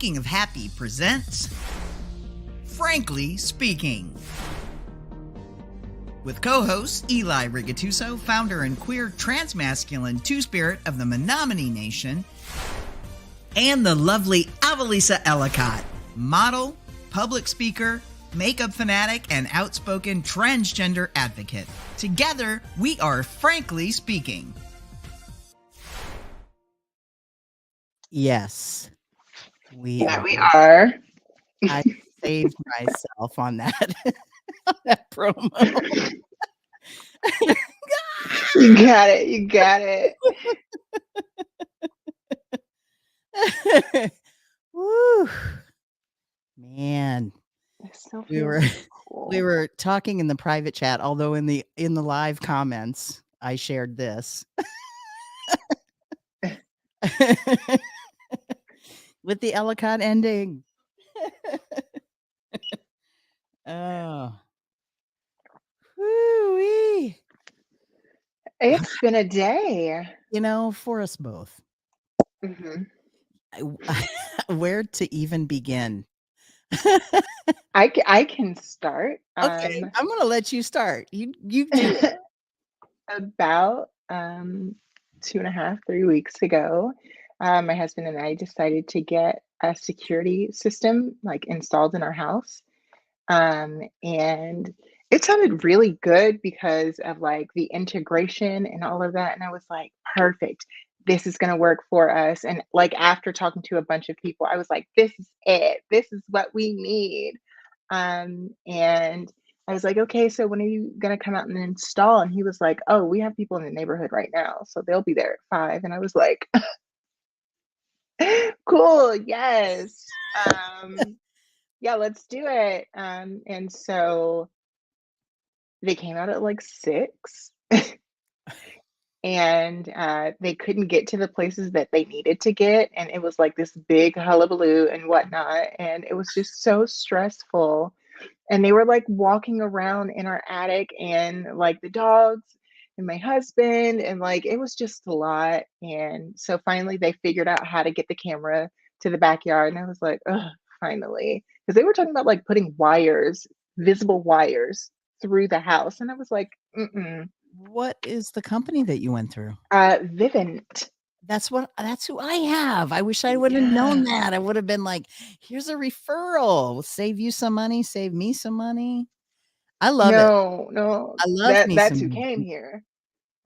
Speaking of Happy presents Frankly Speaking. With co-host Eli Rigatuso, founder and queer transmasculine two-spirit of the Menominee Nation, and the lovely Avalisa Ellicott, model, public speaker, makeup fanatic, and outspoken transgender advocate. Together, we are Frankly Speaking. Yes, we are. I saved myself on that on that promo. You got it. You got it. Woo, man. So We were cool. we were talking in the private chat, although in the live comments I shared this. With the Ellicott ending. Oh. Woo-wee. It's been a day. For us both. Mm-hmm. Where to even begin? I can start. Okay, I'm gonna let you start. You do it. About 2.5, 3 weeks ago, my husband and I decided to get a security system installed in our house. And it sounded really good because of the integration and all of that. And I was like, perfect. This is going to work for us. And after talking to a bunch of people, I was like, this is it. This is what we need. And I was like, okay, so when are you going to come out and install? And he was like, oh, we have people in the neighborhood right now, so they'll be there at 5. And I was like, cool. Yes. Yeah, let's do it. And so they came out at 6 and they couldn't get to the places that they needed to get. And it was this big hullabaloo and whatnot. And it was just so stressful. And they were walking around in our attic and the dogs and my husband. And it was just a lot. And so finally they figured out how to get the camera to the backyard. And I was like, oh, finally. Because they were talking about putting wires, visible wires through the house. And I was like, mm-mm. What is the company that you went through? Vivint. That's who I have. I wish I would have known that. I would have been like, here's a referral. We'll save you some money, save me some money. I love it. No. I love me that's some who came here.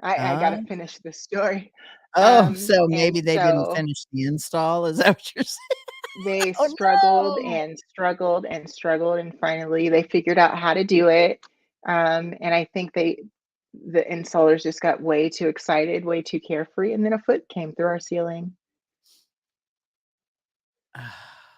I gotta finish the story. So maybe they didn't finish the install. Is that what you're saying? They struggled and struggled and struggled, and finally they figured out how to do it. And I think the installers just got way too excited, way too carefree, and then a foot came through our ceiling.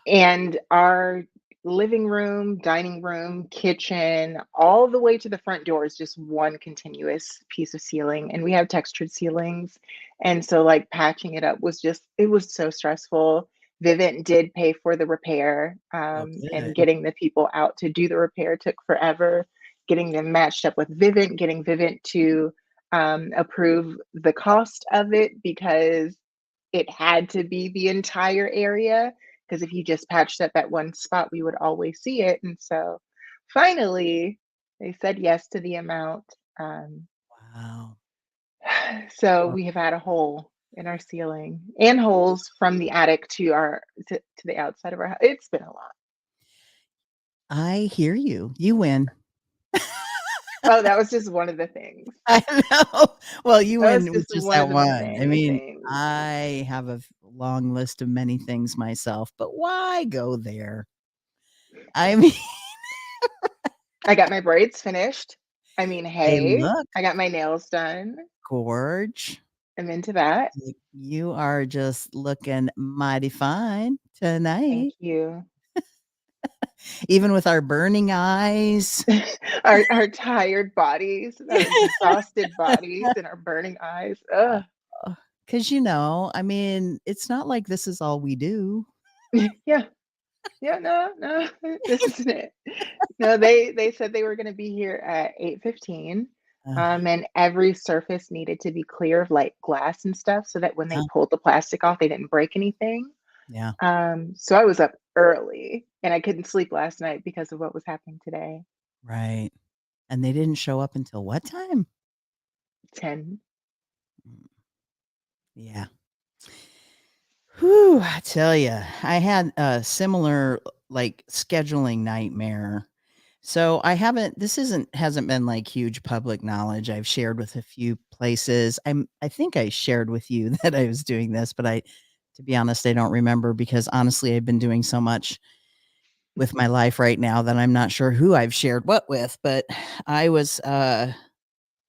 And our living room, dining room, kitchen, all the way to the front door is just one continuous piece of ceiling. And we have textured ceilings. And so patching it up was it was so stressful. Vivint did pay for the repair, and getting the people out to do the repair took forever. Getting them matched up with Vivint, getting Vivint to approve the cost of it, because it had to be the entire area. Because if you just patched up at one spot, we would always see it. And so finally, they said yes to the amount. Wow. So we have had a hole in our ceiling and holes from the attic to the outside of our house. It's been a lot. I hear you. You win. Oh, that was just one of the things. I know. Well, you That win was with just just one that of the one. many I mean, things. I have a long list of many things myself, but why go there? I mean, I got my braids finished. I mean, hey, look. I got my nails done. Gorge. I'm into that. You are just looking mighty fine tonight. Thank you. Even with our burning eyes. our tired bodies, our exhausted bodies, and our burning eyes. Ugh. Because, I mean, it's not like this is all we do. Yeah, no, this isn't it. No, they said they were going to be here at 8:15, and every surface needed to be clear of glass and stuff, so that when they pulled the plastic off, they didn't break anything. Yeah. So I was up early and I couldn't sleep last night because of what was happening today. Right. And they didn't show up until what time? 10. Mm, yeah. Whew, I tell you, I had a similar like scheduling nightmare. So I haven't this isn't hasn't been like huge public knowledge. I've shared with a few places. I think I shared with you that I was doing this, but I to be honest, I don't remember because honestly I've been doing so much with my life right now that I'm not sure who I've shared what with, but I was uh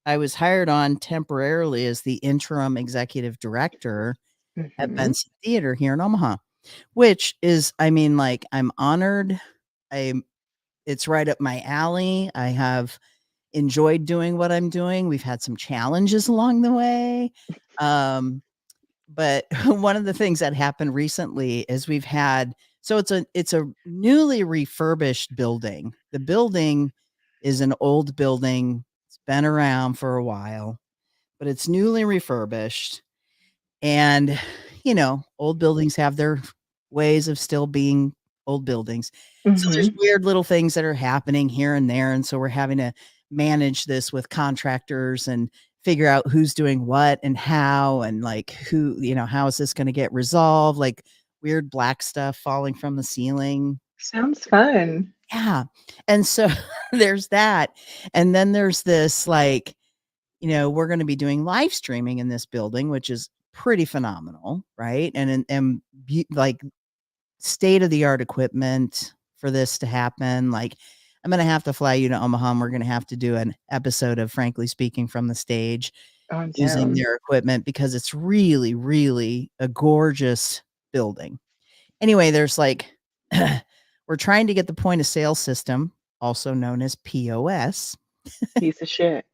I was hired on temporarily as the interim executive director at Hmm. Benson Theater here in Omaha, which is, I mean, like, I'm honored. I'm It's right up my alley. I have enjoyed doing what I'm doing. We've had some challenges along the way. Um, but one of the things that happened recently is we've had so it's a newly refurbished building. The building is an old building. It's been around for a while, but it's newly refurbished. And, old buildings have their ways of still being old buildings. So there's Hmm. weird little things that are happening here and there, and so we're having to manage this with contractors and figure out who's doing what and how and, like, how is this gonna get resolved, like, weird black stuff falling from the ceiling. Sounds fun. Yeah, and so there's that, and then there's this, like, we're gonna be doing live streaming in this building, which is pretty phenomenal, right? Like, state of the art equipment for this to happen. Like, I'm gonna have to fly you to Omaha, and we're gonna have to do an episode of Frankly Speaking from the Stage Oh, I'm using down. their equipment because it's really, really a gorgeous building. Anyway, there's like we're trying to get the point of sale system, also known as POS, Piece of shit.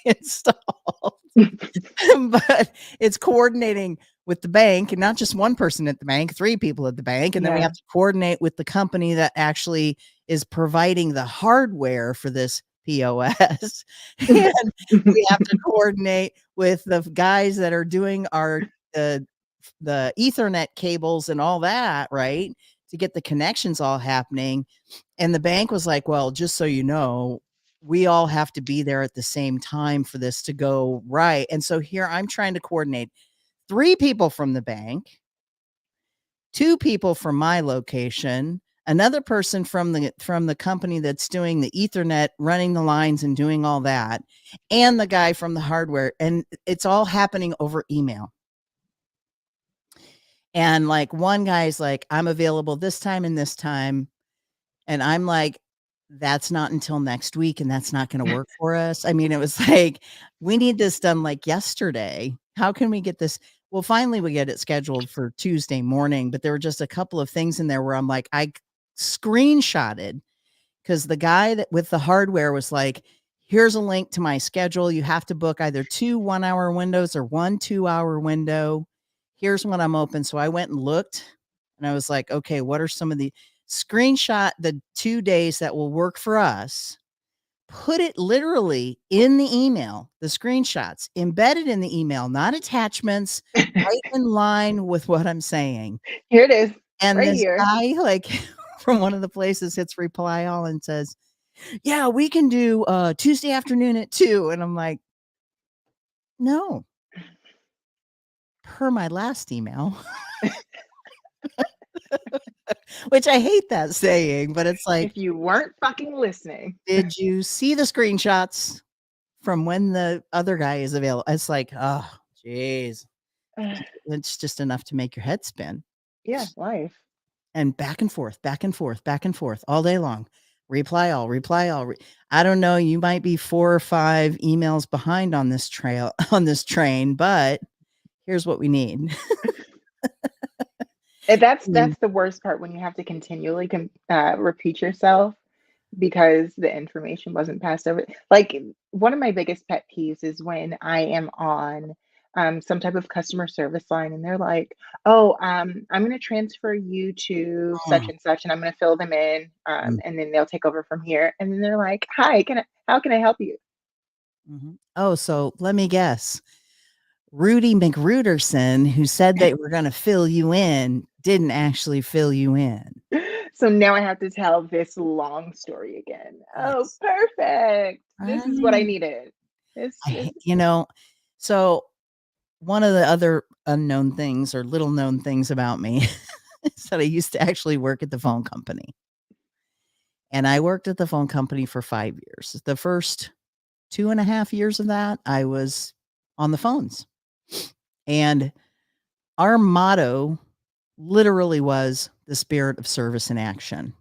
installed. But it's coordinating with the bank, and not just one person at the bank, 3 people at the bank, and then we Yeah. have to coordinate with the company that actually is providing the hardware for this POS, and we have to coordinate with the guys that are doing the Ethernet cables and all that, right, to get the connections all happening, and the bank was like, "Well, just so you know, we all have to be there at the same time for this to go right." And so here I'm trying to coordinate 3 people from the bank, 2 people from my location, another person from the company that's doing the Ethernet, running the lines and doing all that, and the guy from the hardware, and it's all happening over email. And, like, one guy's like, "I'm available this time and this time." And I'm like, "That's not until next week, and that's not gonna work for us." I mean, it was like, "We need this done, like, yesterday. How can we get this?" Well, finally, we get it scheduled for Tuesday morning, but there were just a couple of things in there where I'm like, screenshotted because the guy that with the hardware was like, "Here's a link to my schedule. You have to book either 2 one-hour windows or 1 two-hour window. Here's when I'm open." So I went and looked, and I was like, "Okay, what are some of the" screenshot the 2 days that will work for us, put it literally in the email, the screenshots embedded in the email, not attachments, right in line with what I'm saying. Here it is, And right this here. guy, like, from one of the places hits reply all and says, "Yeah, we can do, Tuesday afternoon at 2." And I'm like, "No, per my last email." Which I hate that saying, but it's like, If you weren't fucking listening. "Did you see the screenshots from when the other guy is available?" It's like, oh, jeez. It's just enough to make your head spin. Yeah, life. And back and forth, back and forth, back and forth all day long. Reply all, reply all. I don't know, you might be 4 or 5 emails behind on this trail on this train, but here's what we need. And that's Mm, that's the worst part when you have to continually repeat yourself because the information wasn't passed over. Like, one of my biggest pet peeves is when I am on some type of customer service line and they're like, "Oh, I'm going to transfer you to such mm, and such, and I'm going to fill them in, mm, and then they'll take over from here." And then they're like, "Hi, how can I help you?" mhm. Oh, so let me guess. Rudy McRuderson, who said they were going to fill you in, didn't actually fill you in. So now I have to tell this long story again. Oh, Yes. perfect. This is what I Right. needed. This is So one of the other unknown things or little known things about me is that I used to actually work at the phone company. And I worked at the phone company for 5 years. The first 2.5 years of that, I was on the phones. And our motto literally was the spirit of service in action.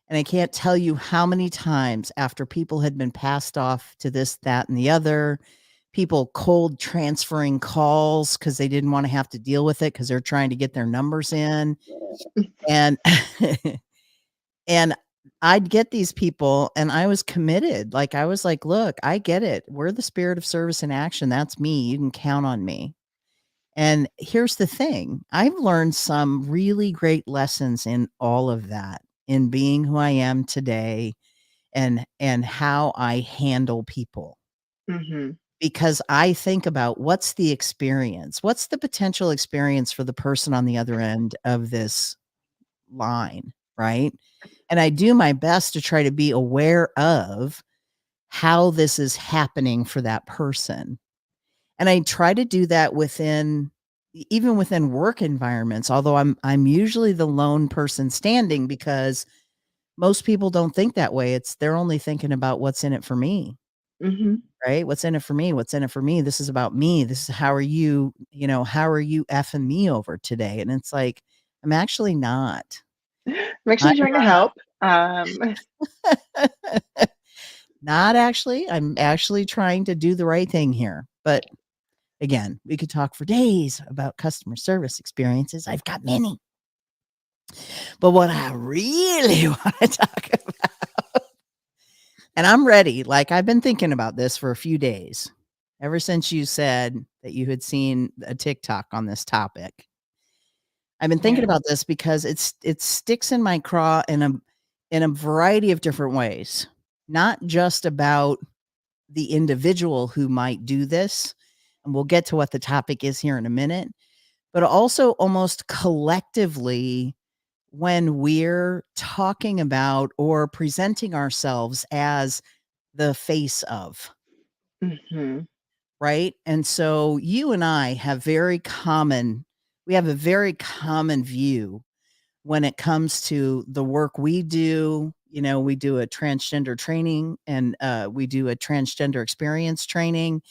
And I can't tell you how many times after people had been passed off to this, that, and the other, people cold transferring calls because they didn't want to have to deal with it because they're trying to get their numbers in. And and I'd get these people and I was committed. Like I was like, look, I get it. We're the spirit of service in action. That's me. You can count on me. And here's the thing. I've learned some really great lessons in all of that, in being who I am today and how I handle people. Mhm. Because I think about what's the experience? What's the potential experience for the person on the other end of this line, right? And I do my best to try to be aware of how this is happening for that person. And I try to do that even within work environments, although I'm usually the lone person standing because most people don't think that way. They're only thinking about what's in it for me, Mhm. right? What's in it for me? What's in it for me? This is about me. This is how are you effing me over today? And it's like, I'm actually not. I'm I'm actually trying to help. not actually. I'm actually trying to do the right thing here. But again, we could talk for days about customer service experiences. I've got many. But what I really want to talk about, and I'm ready, like I've been thinking about this for a few days, ever since you said that you had seen a TikTok on this topic. I've been thinking Yeah. about this because it sticks in my craw in a variety of different ways, not just about the individual who might do this, and we'll get to what the topic is here in a minute, but also almost collectively when we're talking about or presenting ourselves as the face of, Mhm. right? And so you and I have we have a very common view when it comes to the work we do. We do a transgender training and we do a transgender experience training.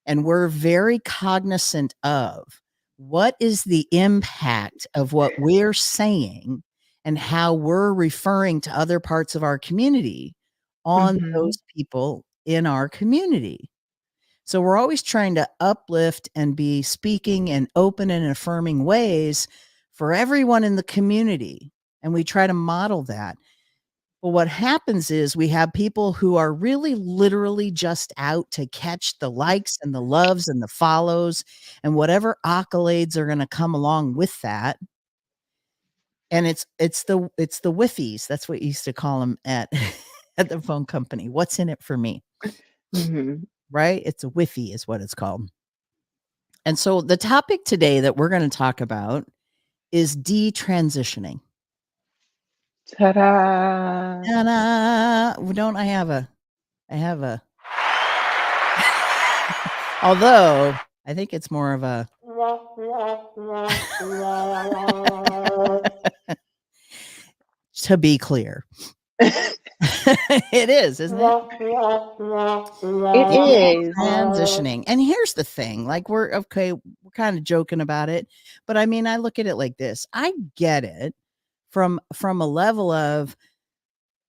And we're very cognizant of what is the impact of what we're saying and how we're referring to other parts of our community on Mhm. those people in our community. So we're always trying to uplift and be speaking in open and affirming ways for everyone in the community. And we try to model that. But what happens is we have people who are really literally just out to catch the likes and the loves and the follows and whatever accolades are going to come along with that. And it's the whiffies. That's what you used to call them at at the phone company. What's in it for me? Mhm. Right? It's a whiffy is what it's called. And so the topic today that we're going to talk about is detransitioning. Ta-da. Ta-da! Don't I have a although I think it's more of a to be clear. It is, isn't it? It is. Transitioning. And here's the thing, like we're kind of joking about it, but I mean, I look at it like this. I get it from a level of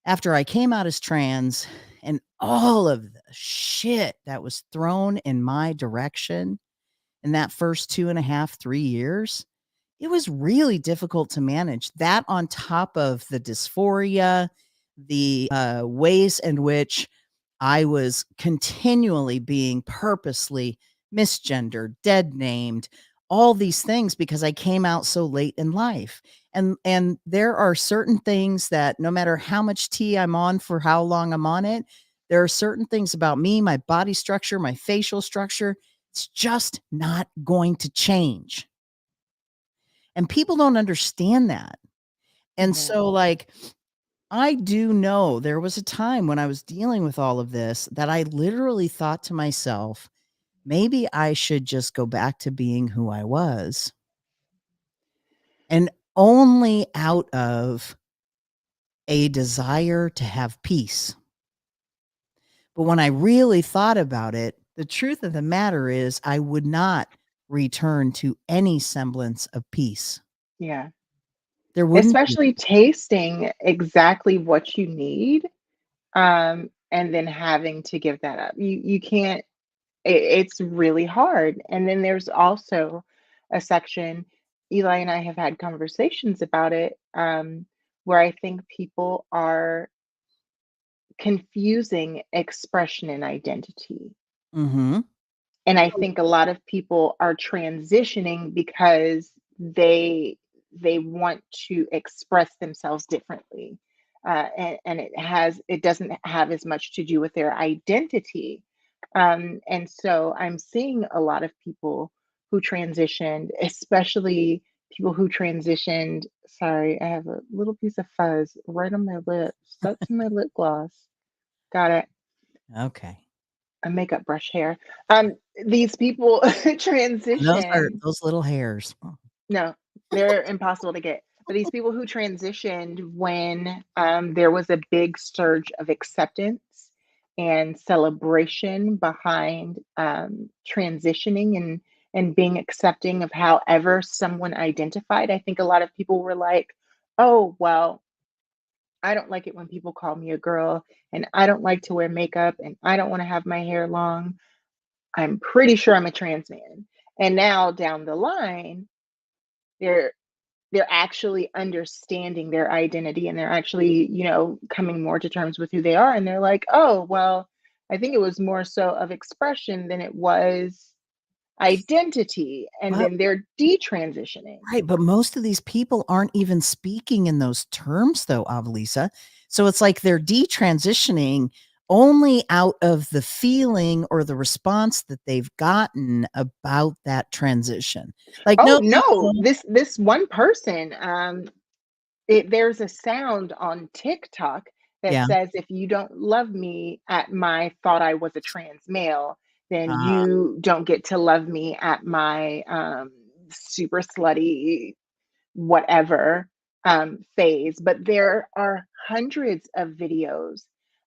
after I came out as trans and all of the shit that was thrown in my direction in that first 2.5, 3 years, it was really difficult to manage that on top of the dysphoria, the ways in which I was continually being purposely misgendered, dead named, all these things because I came out so late in life. And there are certain things that no matter how much tea I'm on for how long I'm on it, there are certain things about me, my body structure, my facial structure. It's just not going to change. And people don't understand that. And Yeah. so, like, I do know there was a time when I was dealing with all of this that I literally thought to myself, maybe I should just go back to being who I was. And only out of a desire to have peace. But when I really thought about it, the truth of the matter is I would not return to any semblance of peace. Yeah. There wouldn't be. Especially tasting exactly what you need, and then having to give that up. You can't, it's really hard. And then there's also a section, Eli and I have had conversations about it, where I think people are confusing expression and identity. Mhm. And I think a lot of people are transitioning because they want to express themselves differently. And it doesn't have as much to do with their identity. And so I'm seeing a lot of people who transitioned, especially people who transitioned. Sorry, I have a little piece of fuzz right on my lip, stuck to my lip gloss. Got it. Okay. A makeup brush hair. These people Those are transition. those little hairs. No, they're impossible to get. But these people who transitioned when there was a big surge of acceptance and celebration behind transitioning and being accepting of however someone identified. I think a lot of people were like, "Oh, well, I don't like it when people call me a girl, and I don't like to wear makeup, and I don't want to have my hair long. I'm pretty sure I'm a trans man." And now down the line, they're they're actually understanding their identity, and they're actually, coming more to terms with who they are, and they're like, "Oh, well, I think it was more so of expression than it was identity." And But then they're detransitioning. right, but most of these people aren't even speaking in those terms though, Avalisa. So it's like they're detransitioning only out of the feeling or the response that they've gotten about that transition. Like, Oh, no, no, no, no. this one person, there's a sound on TikTok that Yeah. says, "If you don't love me at my thought I was a trans male, then Uh, you don't get to love me at my super slutty whatever phase." But there are hundreds of videos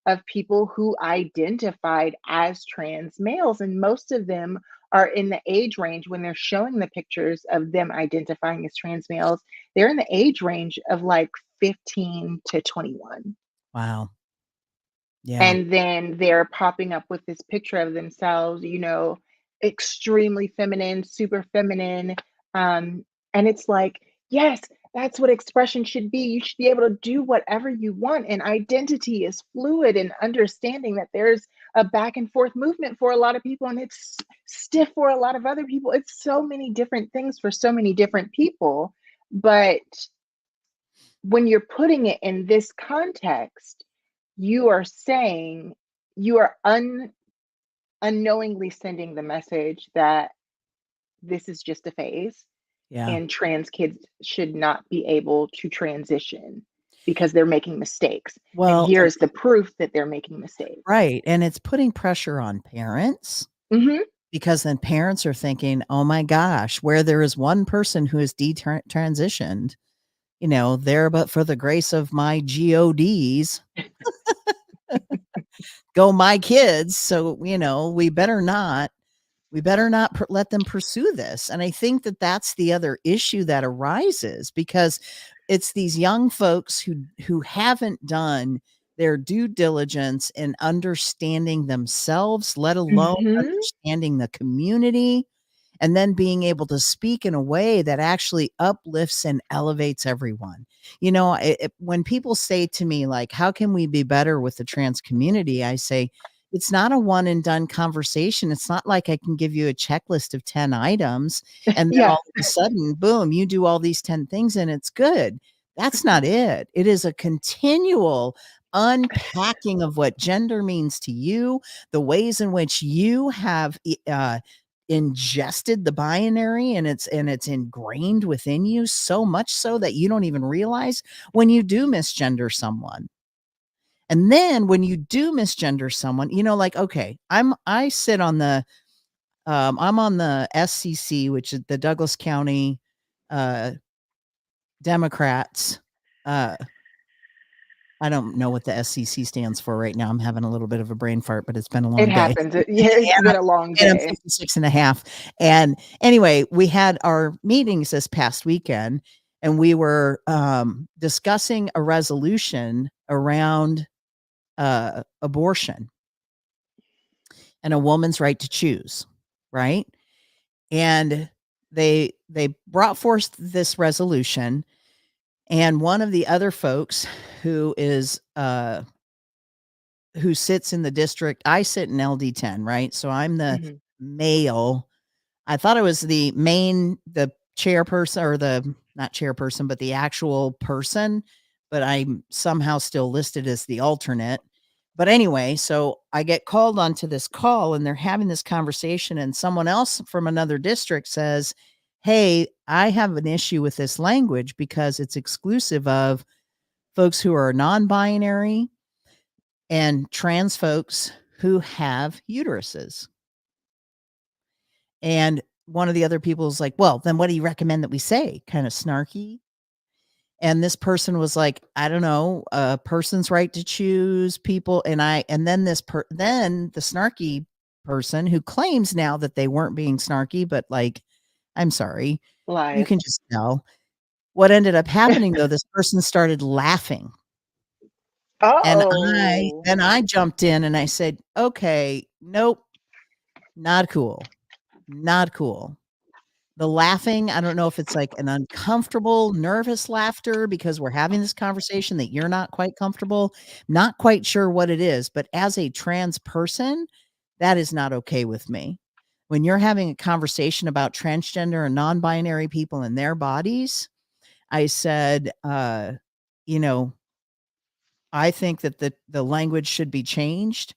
of people who identified as trans males, and most of them are in the age range when they're showing the pictures of them identifying as trans males. They're in the age range of like 15 to 21. wow. Yeah. And then they're popping up with this picture of themselves, extremely feminine, super feminine. And it's like, yes, that's what expression should be. You should be able to do whatever you want. And identity is fluid, and understanding that there's a back and forth movement for a lot of people and it's stiff for a lot of other people. It's so many different things for so many different people. But when you're putting it in this context, you are saying, you are unknowingly sending the message that this is just a phase, Yeah. and trans kids should not be able to transition because they're making mistakes. And Well, here's the proof that they're making mistakes. right. And it's putting pressure on parents Hmm. because then parents are thinking, oh my gosh, where there is one person who is transitioned, there but for the grace of my GODs, go my kids. So, we better not let them pursue this. And I think that that's the other issue that arises because it's these young folks who haven't done their due diligence in understanding themselves, let alone Hmm. understanding the community, and then being able to speak in a way that actually uplifts and elevates everyone. When people say to me, like, how can we be better with the trans community? I say, it's not a one and done conversation. It's not like I can give you a checklist of 10 items and then Yeah. all of a sudden, boom, you do all these 10 things and it's good. That's not it. It is a continual unpacking of what gender means to you, the ways in which you have ingested the binary and it's ingrained within you so much so that you don't even realize when you do misgender someone. And then when you do misgender someone, like, okay, I sit on the I'm on the SCC, which is the Douglas County uh Democrats. I don't know what the SCC stands for right now. I'm having a little bit of a brain fart, but it's been a long It day. happens. Yeah, it's been a long And I'm day. 56 and a half. And anyway, we had our meetings this past weekend and we were discussing a resolution around abortion and a woman's right to choose, right? And they brought forth this resolution, and one of the other folks who is who sits in the district, I sit in LD10, right? So I'm the Mhm. male. I thought I was the chairperson, or the not chairperson, but the actual person, but I'm somehow still listed as the alternate. But anyway, so I get called onto this call and they're having this conversation, and someone else from another district says, "Hey, I have an issue with this language because it's exclusive of folks who are non-binary and trans folks who have uteruses." And one of the other people was like, "Well, then what do you recommend that we say?" Kind of snarky. And this person was like, "I don't know, a person's right to choose people." And then then the snarky person, who claims now that they weren't being snarky, but like, I'm sorry, you Lies. can just tell. What ended up happening though, this person started laughing. And Oh. I jumped in and I said, "Okay, nope, not cool. Not cool." The laughing, I don't know if it's like an uncomfortable, nervous laughter because we're having this conversation that you're not quite comfortable, not quite sure what it is, but as a trans person, that is not okay with me. When you're having a conversation about transgender and non-binary people and their bodies, I said, you know, I think that the language should be changed.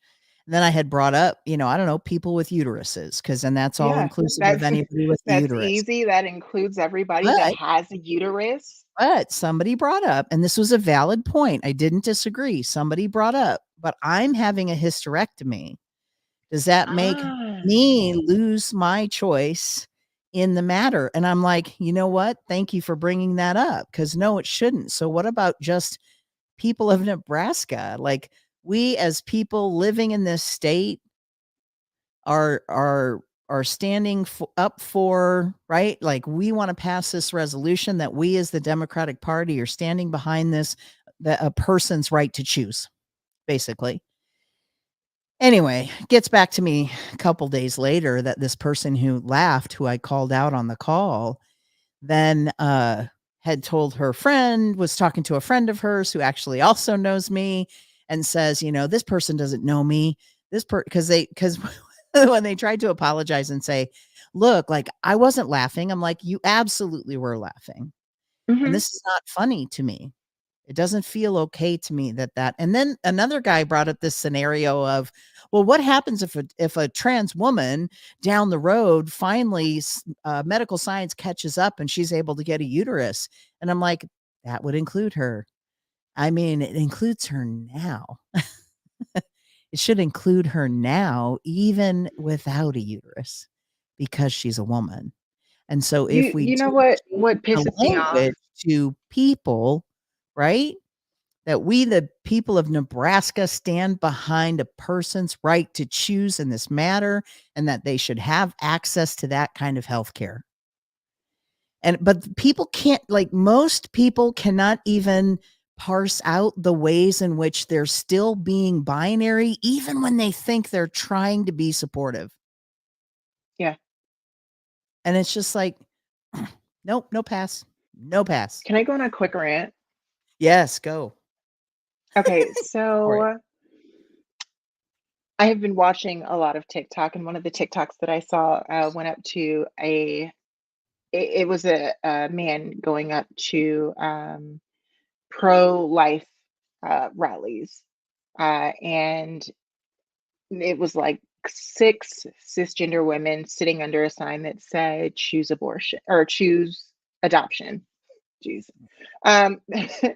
And then I had brought up, I don't know, people with uteruses, because then that's all Yeah, inclusive of that's anybody with a that's uterus. easy. That includes everybody that But has a uterus. somebody brought up, and this was a valid point. I didn't disagree. Somebody brought up, but I'm having a hysterectomy. Does that make Ah. me lose my choice in the matter? And I'm like, you know what? Thank you for bringing that up, because no, it shouldn't. So what about just people of Nebraska? Like, we as people living in this state are standing up for, right? Like, we want to pass this resolution that we as the Democratic Party are standing behind this, that a person's right to choose, basically. Anyway, gets back to me a couple days later that this person who laughed, who I called out on the call, then had told her friend, was talking to a friend of hers who actually also knows me, and says, this person doesn't know me. Because when they tried to apologize and say, "Look, like, I wasn't laughing," I'm like, "You absolutely were laughing. And Mhm. this is not funny to me. It doesn't feel okay to me that." And then another guy brought up this scenario of, well, what happens if a trans woman down the road finally medical science catches up and she's able to get a uterus? And I'm like, that would include her. I mean, it includes her now. It should include her now, even without a uterus, because she's a woman. And so if we You know do change what the pisses me off? language to people, right? That we, the people of Nebraska, stand behind a person's right to choose in this matter, and that they should have access to that kind of health care. But people can't, like, most people cannot even parse out the ways in which they're still being binary, even when they think they're trying to be supportive. Yeah. And it's just like, nope, no pass. No pass. Can I go on a quick rant? Yes, go Okay, for it. so I have been watching a lot of TikTok, and one of the TikToks that I saw went up to it was a man going up to pro-life rallies, and it was like 6 cisgender women sitting under a sign that said choose abortion or choose adoption. Jeez. Um, I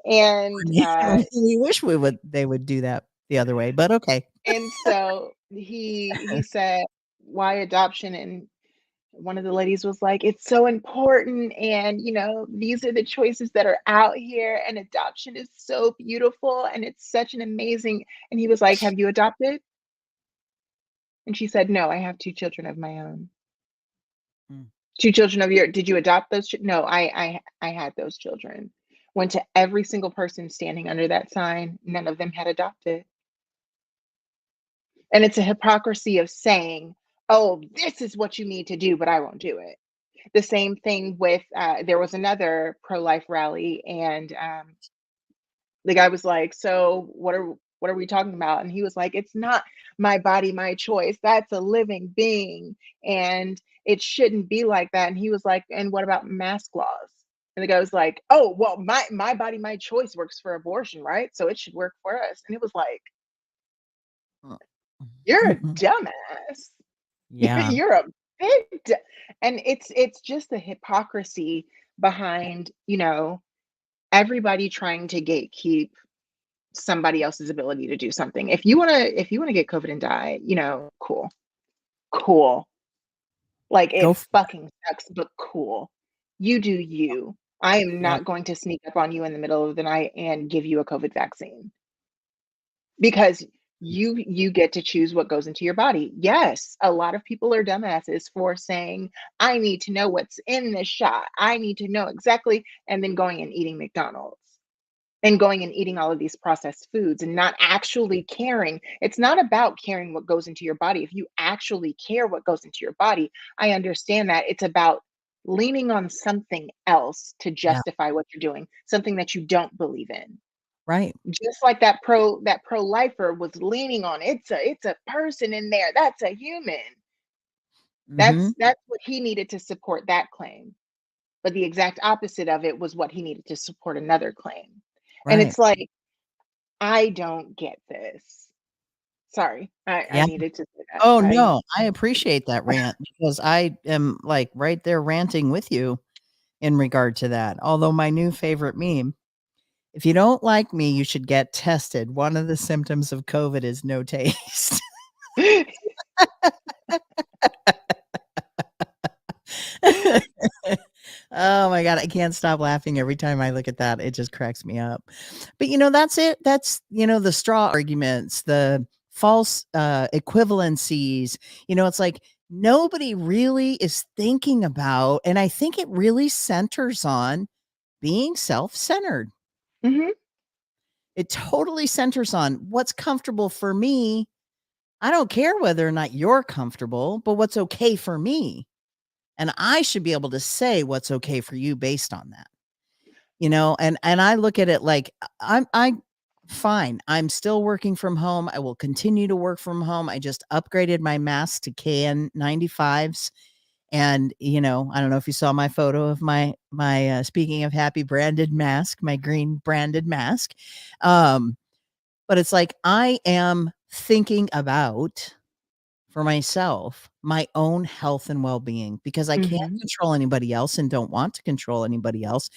and mean, we wish they would do that the other way, but okay. and so he said, why adoption? And one of the ladies was like, it's so important, and these are the choices that are out here, and adoption is so beautiful, and it's such an amazing. And he was like, have you adopted? And she said, no, I have 2 children of my own. Mm. 2 children of your. Did you adopt those? No, I had those children. Went to every single person standing under that sign. None of them had adopted. And it's a hypocrisy of saying, oh, this is what you need to do, but I won't do it. The same thing with there was another pro-life rally, and the guy was like, so what are we talking about? And he was like, it's not my body, my choice. That's a living being, and it shouldn't be like that. And he was like, and what about mask laws? And the guy was like, oh, well, my body, my choice works for abortion, right? So it should work for us. And it was like, you're a dumbass. Yeah. You're a big and it's just the hypocrisy behind, everybody trying to gatekeep somebody else's ability to do something. If you want to get COVID and die, cool. Cool. Like Go it for fucking sucks, but cool. You do you. I am Yeah. not going to sneak up on you in the middle of the night and give you a COVID vaccine. Because you get to choose what goes into your body. Yes, a lot of people are dumbasses for saying, I need to know what's in this shot. I need to know exactly, and then going and eating McDonald's and going and eating all of these processed foods and not actually caring. It's not about caring what goes into your body. If you actually care what goes into your body, I understand that. It's about leaning on something else to Yeah. justify what you're doing, something that you don't believe in. Right. Just like that pro-lifer was leaning on, it's a person in there, that's a human. Mhm. That's what he needed to support that claim. But the exact opposite of it was what he needed to support another claim. And Right. it's like, I don't get this. Sorry, I Yeah. needed to say that. Oh, I no, I appreciate that rant because I am, like, right there ranting with you in regard to that. Although my new favorite meme, "If you don't like me, you should get tested. One of the symptoms of COVID is no taste." Oh my god, I can't stop laughing every time I look at that. It just cracks me up. But, that's it. That's, the straw arguments, the false, equivalencies. It's like nobody really is thinking about, and I think it really centers on being self-centered. Mhm. It totally centers on what's comfortable for me. I don't care whether or not you're comfortable, but what's okay for me. And I should be able to say what's okay for you based on that. And I look at it like I fine. I'm still working from home. I will continue to work from home. I just upgraded my mask to KN95s. And, I don't know if you saw my photo of my speaking of happy branded mask, my green branded mask. But it's like I am thinking about for myself my own health and well-being because I can't Mhm. control anybody else and don't want to control anybody else.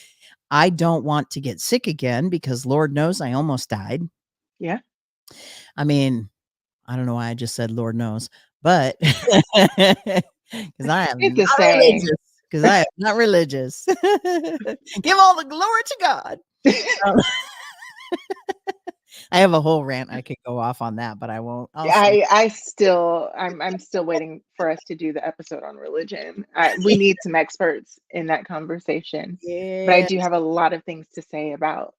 I don't want to get sick again because Lord knows I almost died. Yeah. I mean, I don't know why I just said Lord knows, but because I am It's the not same. religious. Because I am not religious. Give all the glory to God. Um, I have a whole rant I could go off on that, but I won't. I'll save. I'm still waiting for us to do the episode on religion. We need some experts in that conversation. But I Yeah. do have a lot of things to say about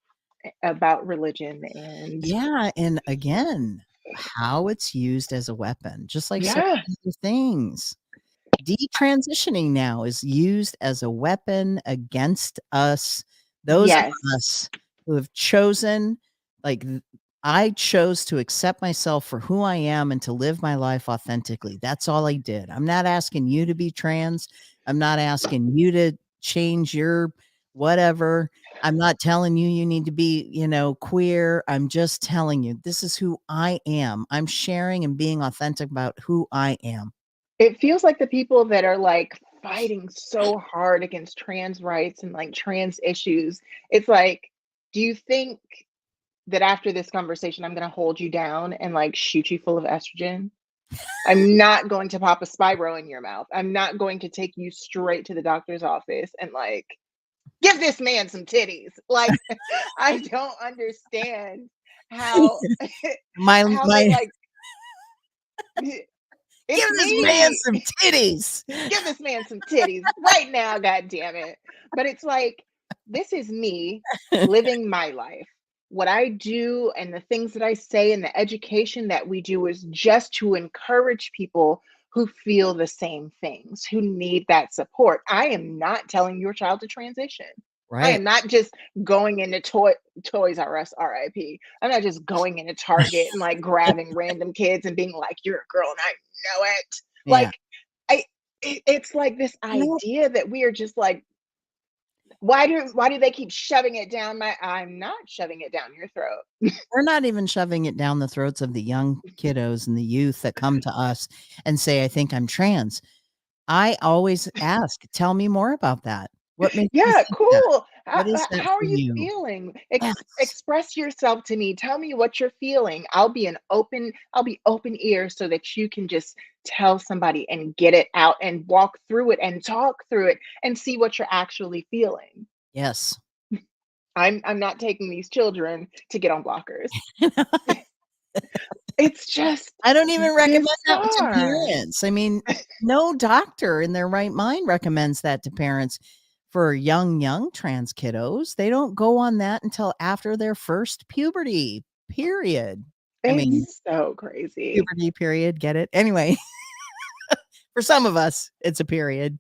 religion and Yeah, and again, how it's used as a weapon, just like so yeah. many other things. Detransitioning now is used as a weapon against us, those of Yes. us who have chosen, like, I chose to accept myself for who I am and to live my life authentically. That's all I did. I'm not asking you to be trans. I'm not asking you to change your whatever. I'm not telling you you need to be, queer. I'm just telling you this is who I am. I'm sharing and being authentic about who I am. It feels like the people that are like fighting so hard against trans rights and like trans issues, it's like, do you think that after this conversation, I'm going to hold you down and like shoot you full of estrogen? I'm not going to pop a Spyro in your mouth. I'm not going to take you straight to the doctor's office and like, give this man some titties. Like, I don't understand how My how they my like Give it's this man me. some titties. Give this man some titties right now, god damn it. But it's like, this is me living my life. What I do and the things that I say and the education that we do is just to encourage people who feel the same things, who need that support. I am not telling your child to transition. I Right. am not just going into Toys R Us, RIP. I'm not just going into Target and like grabbing random kids and being like, "You're a girl and I know it." Yeah. Like, it's like this No, idea that we are just like, why do they keep shoving it down my? I'm not shoving it down your throat. we're not even shoving it down the throats of the young kiddos and the youth that come to us and say, I think I'm trans. I always ask, tell me more about that. What makes you Yeah, think that? cool. What is that How are for you you? feeling? Yes. Express yourself to me. Tell me what you're feeling. I'll be open ear so that you can just tell somebody and get it out and walk through it and talk through it and see what you're actually feeling. Yes. I'm not taking these children to get on blockers. It's just I don't even recommend that to bizarre. parents. I mean, no doctor in their right mind recommends that to parents for young trans kiddos. They don't go on that until after their first puberty, period. I mean, It's so crazy. puberty, period. Get it? Anyway, for some of us, it's a period.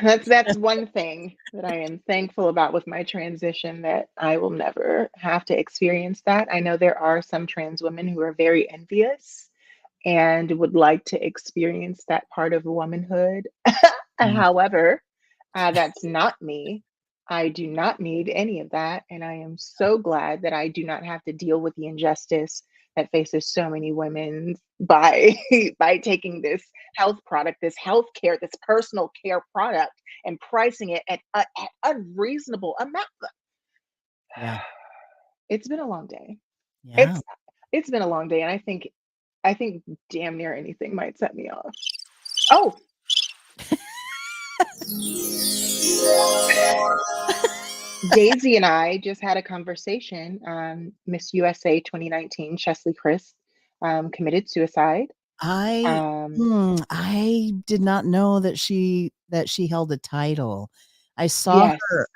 That's one thing that I am thankful about with my transition, that I will never have to experience that. I know there are some trans women who are very envious and would like to experience that part of womanhood. Yeah. However, that's not me. I do not need any of that, and I am so glad that I do not have to deal with the injustice that faces so many women by by taking this health product, this health care, this personal care product, and pricing it at unreasonable amount. Yeah. It's been a long day. Yeah. It's it's been a long day, and I think damn near anything might set me off. Oh, Daisy and I just had a conversation. Miss USA 2019, Chesley Chris, committed suicide. I Um, I did not know that she held a title. yes,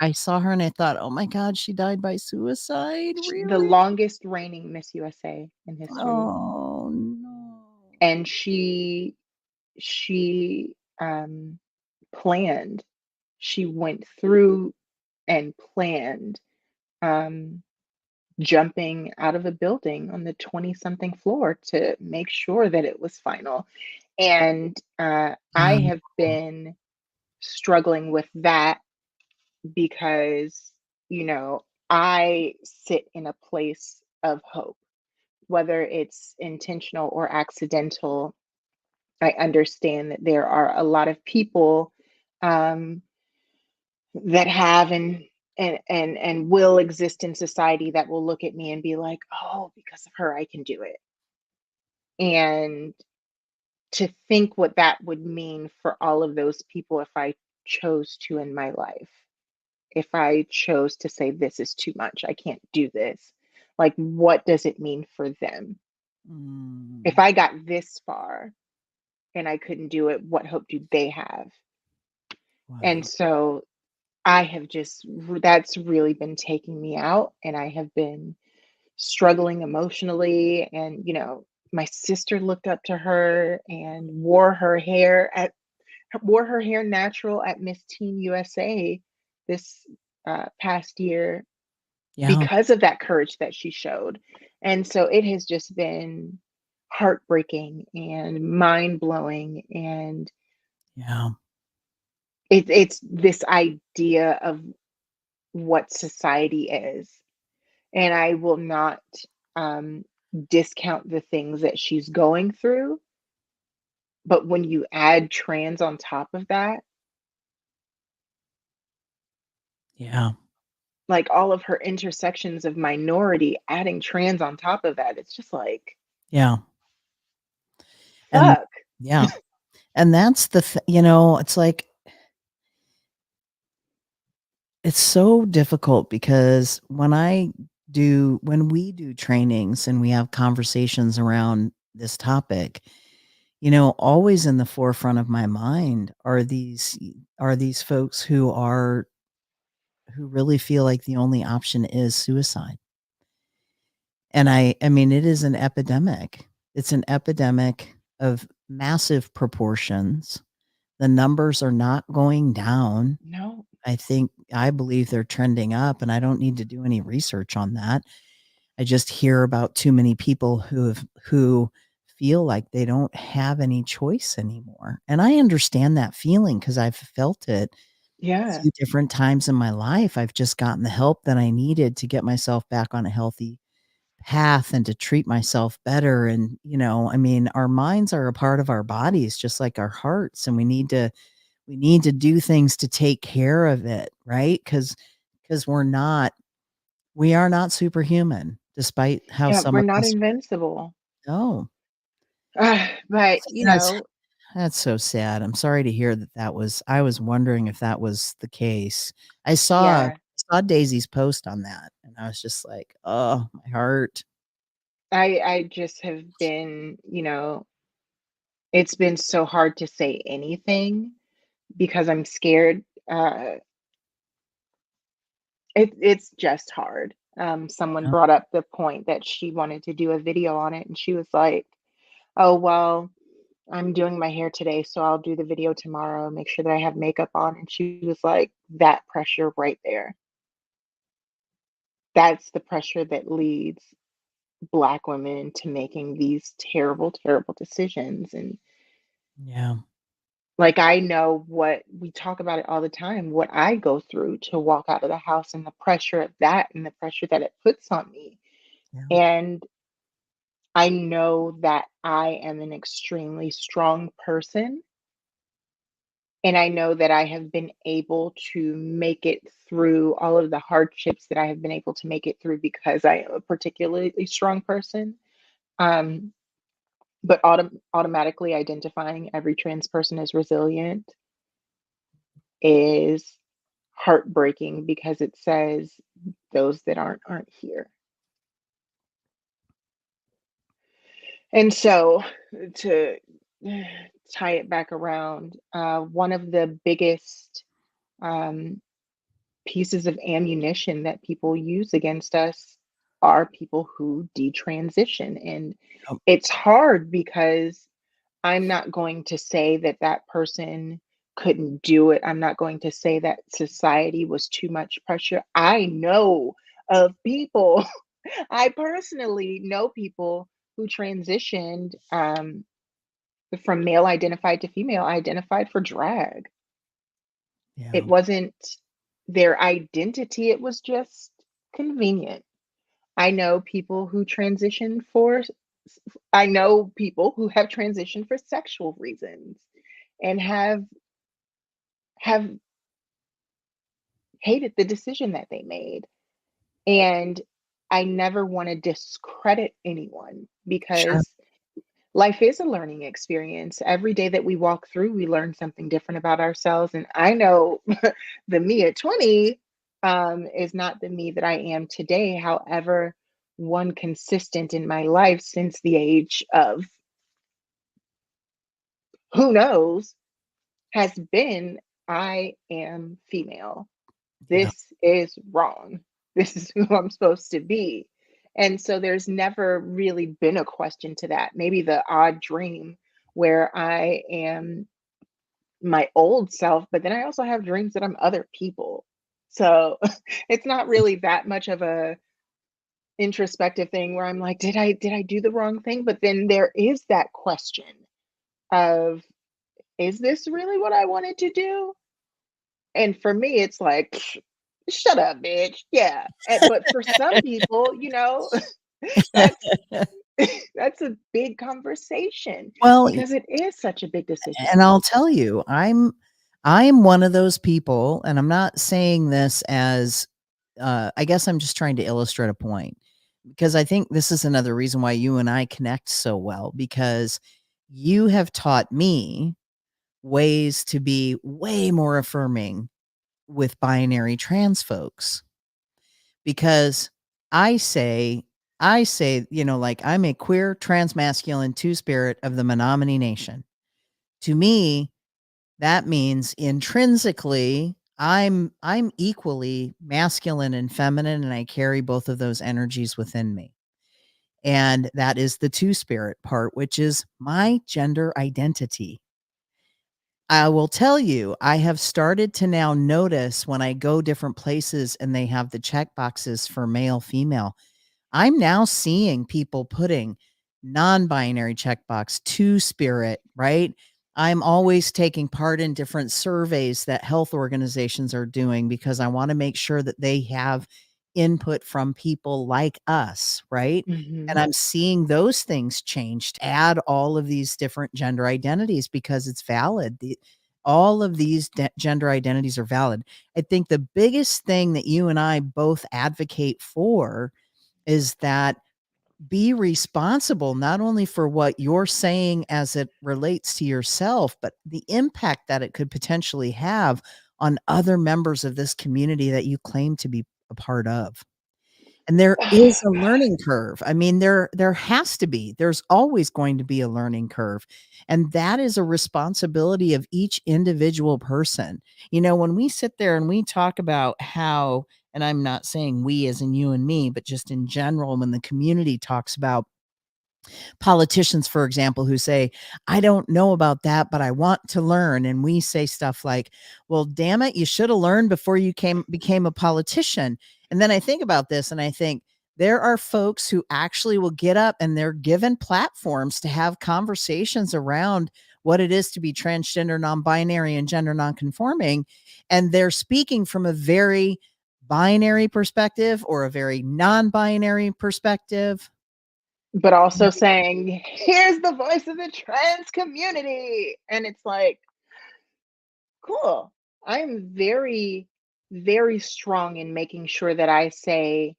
I saw her and I thought, "Oh my god, she died by suicide? the Really? longest reigning Miss USA in history, Oh, no." and she planned. She went through and planned um, jumping out of a building on the 20 something floor to make sure that it was final. And I Um, have been struggling with that because, you know, I sit in a place of hope, whether it's intentional or accidental. I understand that there are a lot of people um, that have and will exist in society that will look at me and be like, "Oh, because of her, I can do it." And to think what that would mean for all of those people if I chose to in my life. If I chose to say, this is too much, I can't do this. Like, what does it mean for them? If mm, I got this far and I couldn't do it, what hope do they have? And wow. so I have just, that's really been taking me out. And I have been struggling emotionally. And, my sister looked up to her and wore her hair natural at Miss Teen USA this past year Yeah, because of that courage that she showed. And so it has just been heartbreaking and mind blowing. And yeah. it's this idea of what society is. And I will not um, discount the things that she's going through. But when you add trans on top of that, Yeah. like all of her intersections of minority, adding trans on top of that, it's just like, Yeah. And fuck. yeah. And that's you know, it's like, it's so difficult because when we do trainings and we have conversations around this topic, you know, always in the forefront of my mind are these folks who really feel like the only option is suicide. And I mean, it is an epidemic. It's an epidemic of massive proportions. The numbers are not going down. No. I believe they're trending up, and I don't need to do any research on that. I just hear about too many people who feel like they don't have any choice anymore. And I understand that feeling because I've felt it a Yeah. few different times in my life. I've just gotten the help that I needed to get myself back on a healthy path and to treat myself better. And, you know, I mean, our minds are a part of our bodies just like our hearts, and we need to do things to take care of it, right? Because we are not superhuman, despite how Yeah, some we're of not us invincible. know. But, That's so sad. I'm sorry to hear I was wondering if that was the case. yeah, I saw Daisy's post on that, and I was just like, "Oh, my heart." I just have been, it's been so hard to say anything because I'm scared. It's just hard. Someone Yeah. brought up the point that she wanted to do a video on it, and she was like, "Oh, well, I'm doing my hair today, so I'll do the video tomorrow, make sure that I have makeup on." And she was like, "That pressure right there, that's the pressure that leads Black women into making these terrible, terrible decisions." And Yeah. like, I know what we talk about it all the time, what I go through to walk out of the house and the pressure of that and the pressure that it puts on me. Yeah. And I know that I am an extremely strong person. And I know that I have been able to make it through all of the hardships that I have been able to make it through because I am a particularly strong person. Um, but automatically identifying every trans person as resilient is heartbreaking because it says those that aren't here. And so to tie it back around, one of the biggest um, pieces of ammunition that people use against us are people who detransition. And Yep. it's hard because I'm not going to say that that person couldn't do it. I'm not going to say that society was too much pressure. I know of people, I personally know people who transitioned from male identified to female identified for drag. It Yeah. wasn't their identity, it was just convenient. I know people who transition for I know people who have transitioned for sexual reasons and have hated the decision that they made. And I never want to discredit anyone Sure. because life is a learning experience. Every day that we walk through, we learn something different about ourselves. And I know the me at 20 is not the me that I am today. However, one consistent in my life since the age of who knows has been I am female. Yeah. This is wrong. This is who I'm supposed to be. And so there's never really been a question to that. Maybe the odd dream where I am my old self, but then I also have dreams that I'm other people. So it's not really that much of a introspective thing where I'm like, did I do the wrong thing? But then there is that question of, is this really what I wanted to do? And for me, it's like, Shut up, bitch. Yeah. But for some people, that's that's a big conversation Well, because it is such a big decision. and I'll tell you, I'm one of those people, and I'm not saying this as I guess I'm just trying to illustrate a point because I think this is another reason why you and I connect so well because you have taught me ways to be way more affirming with binary trans folks because I say, like I'm a queer transmasculine two-spirit of the Menominee Nation. To me, that means intrinsically I'm equally masculine and feminine and I carry both of those energies within me. And that is the two spirit part, which is my gender identity. I will tell you, I have started to now notice when I go different places and they have the check boxes for male, female. I'm now seeing people putting non-binary checkbox, two spirit, right? I'm always taking part in different surveys that health organizations are doing because I want to make sure that they have input from people like us, right? And Hmm. I'm seeing those things change to add all of these different gender identities because it's valid. All of these gender identities are valid. I think the biggest thing that you and I both advocate for is that be responsible not only for what you're saying as it relates to yourself, but the impact that it could potentially have on other members of this community that you claim to be a part of. And there is a learning curve. I mean, there has to be. There's always going to be a learning curve. And that is a responsibility of each individual person. When we sit there and we talk about how, and I'm not saying we as in you and me, but just in general, when the community talks about politicians, for example, who say, I don't know about that, but I want to learn. And we say stuff like, well, damn it, you should have learned before you became a politician. And then I think about this and I think there are folks who actually will get up and they're given platforms to have conversations around what it is to be transgender, non-binary, and gender non-conforming. And they're speaking from a very binary perspective or a very non-binary perspective. But also saying, here's the voice of the trans community. And it's like, cool. I'm very, very strong in making sure that I say,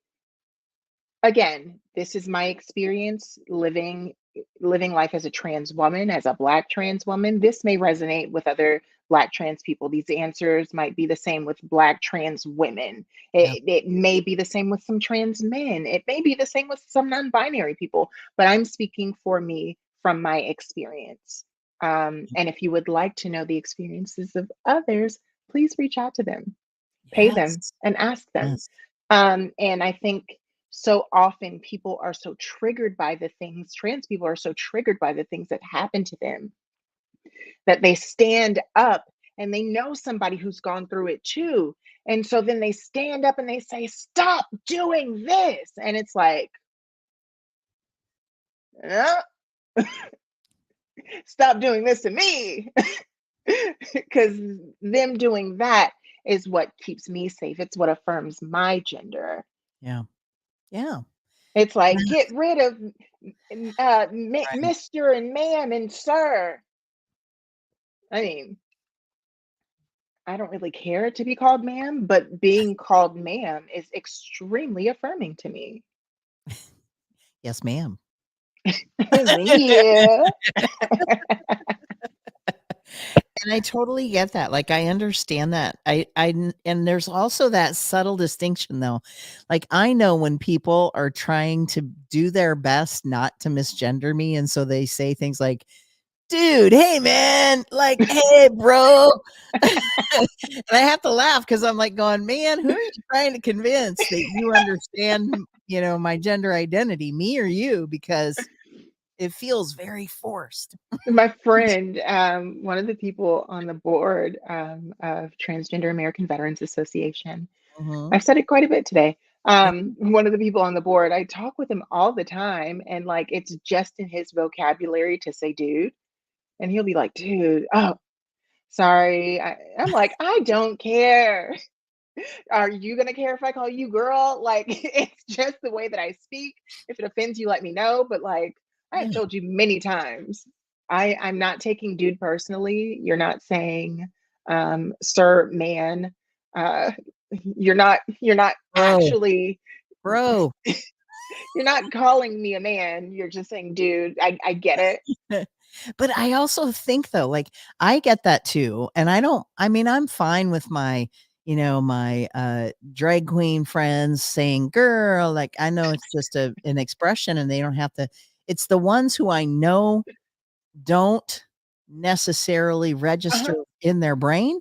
again, this is my experience living life as a trans woman, as a Black trans woman. This may resonate with other Black trans people. These answers might be the same with Black trans women. Yeah. It may be the same with some trans men. It may be the same with some non-binary people, but I'm speaking for me from my experience. And if you would like to know the experiences of others, please reach out to them, pay them, Yes. and ask them. Yes. And I think so often people are so triggered by the things, trans people are so triggered by the things that happen to them that they stand up and they know somebody who's gone through it too. And so then they stand up and they say, stop doing this. And it's like, "Uh, stop doing this to me." Because them doing that is what keeps me safe. It's what affirms my gender. Yeah. Yeah. It's like, Yes. get rid of Right. Mr. and ma'am and sir. I mean, I don't really care to be called ma'am, but being called ma'am is extremely affirming to me. Yes, ma'am. Yeah. And I totally get that. Like, I understand that. And there's also that subtle distinction though. Like, I know when people are trying to do their best not to misgender me. And so they say things like, dude, hey man, like, hey, bro. And I have to laugh because I'm like going, man, who are you trying to convince that you understand, my gender identity, me or you? Because it feels very forced. My friend, one of the people on the board of Transgender American Veterans Association, Mhm. I've said it quite a bit today. One of the people on the board, I talk with him all the time, and like it's just in his vocabulary to say dude. And he'll be like, dude, oh, sorry. I'm like, I don't care. Are you gonna care if I call you girl? Like, it's just the way that I speak. If it offends you, let me know. But like, I have Yeah. told you many times, I'm not taking dude personally. You're not saying, sir, man. Uh, you're not Bro, actually bro. you're not calling me a man. You're just saying, dude. I get it. But I also think though, like I get that too. And I mean, I'm fine with my, my drag queen friends saying girl. Like I know it's just an expression and they don't have to, it's the ones who I know don't necessarily register Uh-huh. in their brain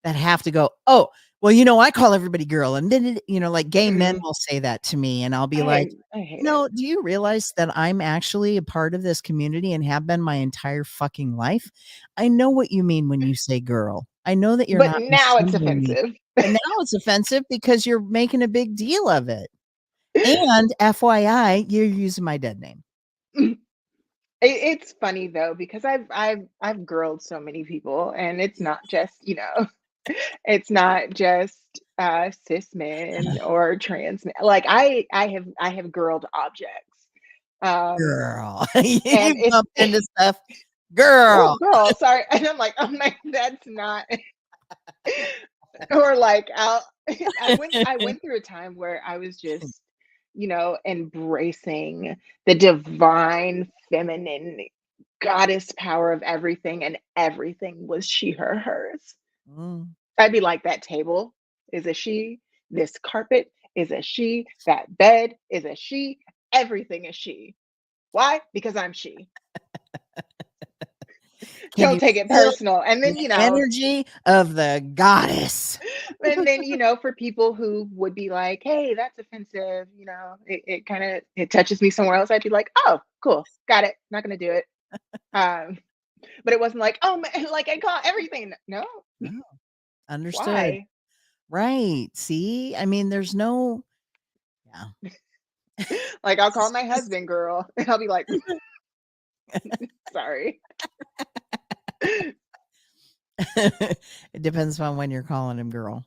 that have to go, oh, well, I call everybody girl. And then, like gay men Mm-mm. will say that to me. And I'll be like, I hate it. do you realize that I'm actually a part of this community and have been my entire fucking life? I know what you mean when you say girl. I know that you're But not now it's missundering me. offensive. And now it's offensive because you're making a big deal of it. And FYI, you're using my dead name. It's funny though because I've girled so many people, and it's not just it's not just cis men or trans men. Like I have girled objects, um, Girl. and You it's bump into stuff. oh Girl. girl, sorry, and I'm like, oh my, that's not. Or like I went through a time where I was just embracing the divine feminine goddess power of everything, and everything was she, her, hers. Mm. I'd be like, that table is a she, this carpet is a she, that bed is a she, everything is she. Why? Because I'm she. Can Don't you take it feel personal. And then, the energy of the goddess? for people who would be like, hey, that's offensive, it kind of it touches me somewhere else, I'd be like, oh, cool, got it, not gonna do it. um but it wasn't like, oh man, like I call everything, no. Oh, understood. Why? Right. See? I mean, there's no yeah. Like, I'll call my husband girl, and I'll be like, sorry. It depends on when you're calling him girl.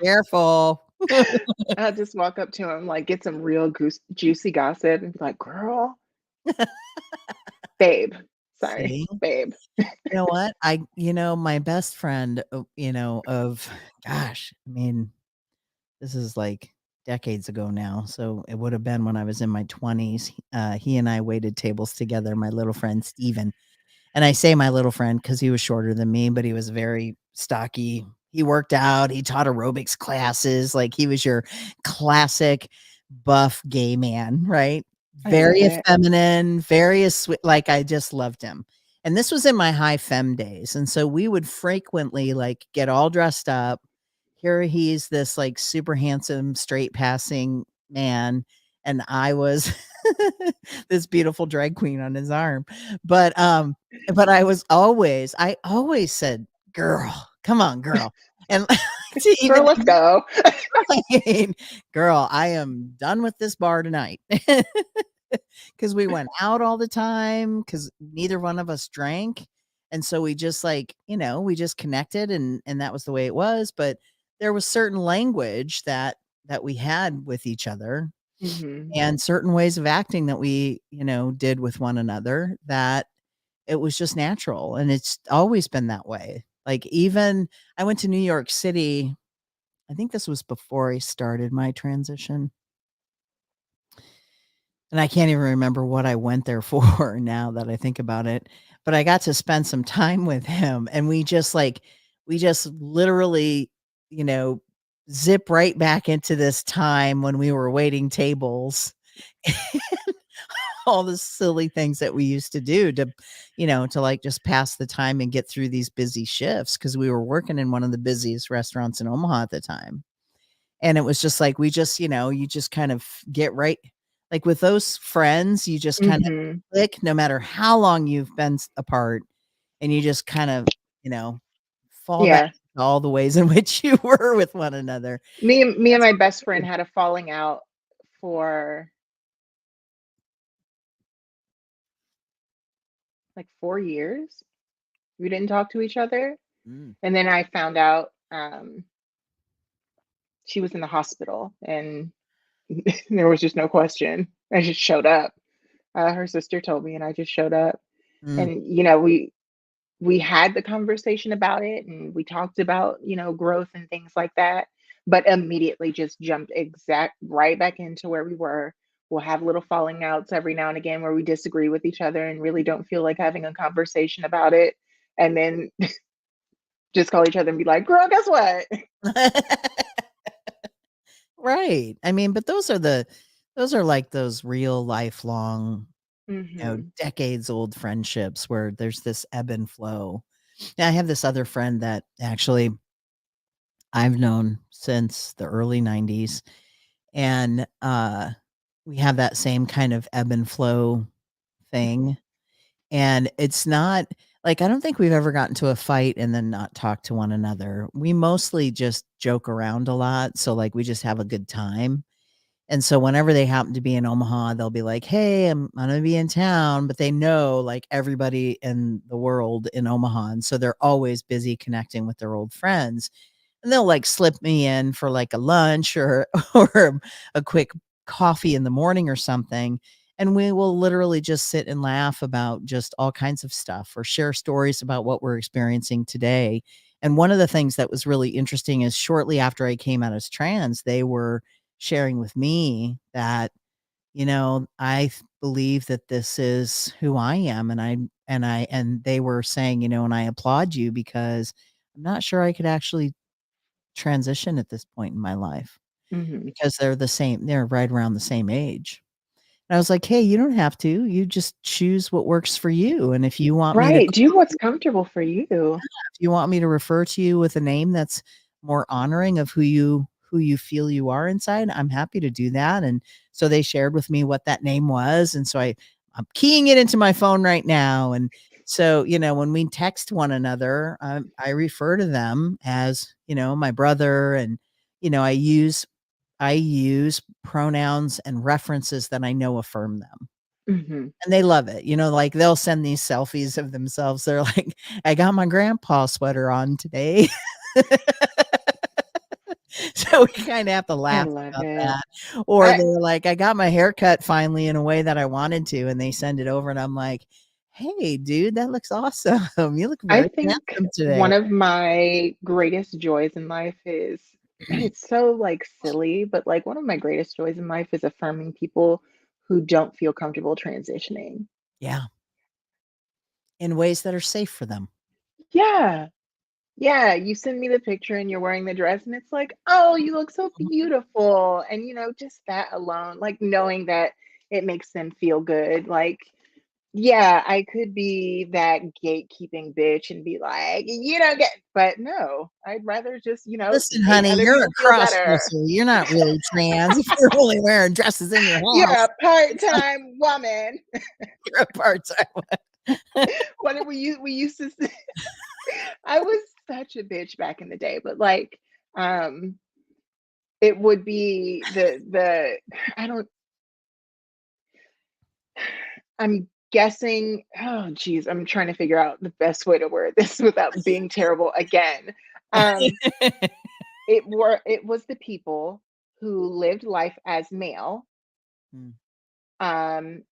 Careful. I'll just walk up to him, like, get some real juicy gossip, and be like, girl, babe, sorry, See? babe. You know what? My best friend, of gosh, I mean, this is like decades ago now. So it would have been when I was in my 20s. He and I waited tables together, my little friend Steven. And I say my little friend because he was shorter than me, but he was very stocky. He worked out, he taught aerobics classes. Like he was your classic buff gay man, right? I love Very it. feminine, very sweet. Like I just loved him. And this was in my high femme days. And so we would frequently like get all dressed up. Here he's this like super handsome, straight passing man. And I was this beautiful drag queen on his arm. But I always said, "Girl, come on, girl." And to Girl, even let's go. girl, I am done with this bar tonight. Because we went out all the time because neither one of us drank. And so we just like, we just connected and that was the way it was. But there was certain language that we had with each other Hmm. and certain ways of acting that we, did with one another that it was just natural, and it's always been that way. Like, even I went to New York City, I think this was before I started my transition, and I can't even remember what I went there for now that I think about it, but I got to spend some time with him, and we just literally, you know, zip right back into this time when we were waiting tables. All the silly things that we used to do to, to like just pass the time and get through these busy shifts because we were working in one of the busiest restaurants in Omaha at the time. And it was just like, we just, you just kind of get right. Like with those friends, you just kind of Hmm. click no matter how long you've been apart. And you just kind of, you know, fall back Yeah. to all the ways in which you were with one another. Me and That's my what best we friend do. had a falling out for like 4 years. We didn't talk to each other. Mm. And then I found out um, she was in the hospital, and there was just no question. I just showed up. Her sister told me, and I just showed up. Mm. And we had the conversation about it, and we talked about growth and things like that, but immediately just jumped exact right back into where we were. We'll have little falling outs every now and again where we disagree with each other and really don't feel like having a conversation about it, and then just call each other and be like, girl, guess what? Right. I mean, but those are like those real lifelong, Hmm. decades old friendships where there's this ebb and flow. Yeah, I have this other friend that actually I've known since the early 90s, and we have that same kind of ebb and flow thing. And it's not like I don't think we've ever gotten to a fight and then not talk to one another. We mostly just joke around a lot, so like we just have a good time. And so whenever they happen to be in Omaha, they'll be like, "Hey, I'm gonna be in town," but they know like everybody in the world in Omaha, and so they're always busy connecting with their old friends. And they'll like slip me in for like a lunch or or a quick coffee in the morning or something. And we will literally just sit and laugh about just all kinds of stuff or share stories about what we're experiencing today. And one of the things that was really interesting is shortly after I came out as trans, they were sharing with me that, believe that this is who I am. And they were saying, and I applaud you because I'm not sure I could actually transition at this point in my life Hmm. because they're right around the same age. And I was like, "Hey, you don't have to. You just choose what works for you. And if you want me to Right. Do what's comfortable for you. refer to you with a name that's more honoring of who you feel you are inside, I'm happy to do that." And so they shared with me what that name was. And so I'm keying it into my phone right now. And so, when we text one another, I refer to them as, my brother. And, I use pronouns and references that I know affirm them. Hmm. And they love it, like, they'll send these selfies of themselves. They're like, "I got my grandpa sweater on today." So we kinda have to I laugh love about it. that. Or I they're like, "I got my hair cut finally in a way that I wanted to," and they send it over, and I'm like, "Hey, dude, that looks awesome. You look I very think handsome today." one of my greatest joys in life is, and it's so like silly, but like one of my greatest joys in life is affirming people who don't feel comfortable transitioning. Yeah, in ways that are safe for them. Yeah. Yeah. You send me the picture and you're wearing the dress, and it's like, oh, you look so Mhm. beautiful. And, just that alone, like knowing that it makes them feel good. Like, yeah, I could be that gatekeeping bitch and be like, you don't get, but no, I'd rather just, "Listen, make honey, other you're a people feel better. cross-dresser. You're not really trans if you're only wearing dresses in your You're house. a part-time woman. You're a part-time." What did we used to say? I was such a bitch back in the day, but like, um, it would be the I don't I'm guessing, oh geez, I'm trying to figure out the best way to word this without being terrible again. Um, it was the people who lived life as male, Mm, um,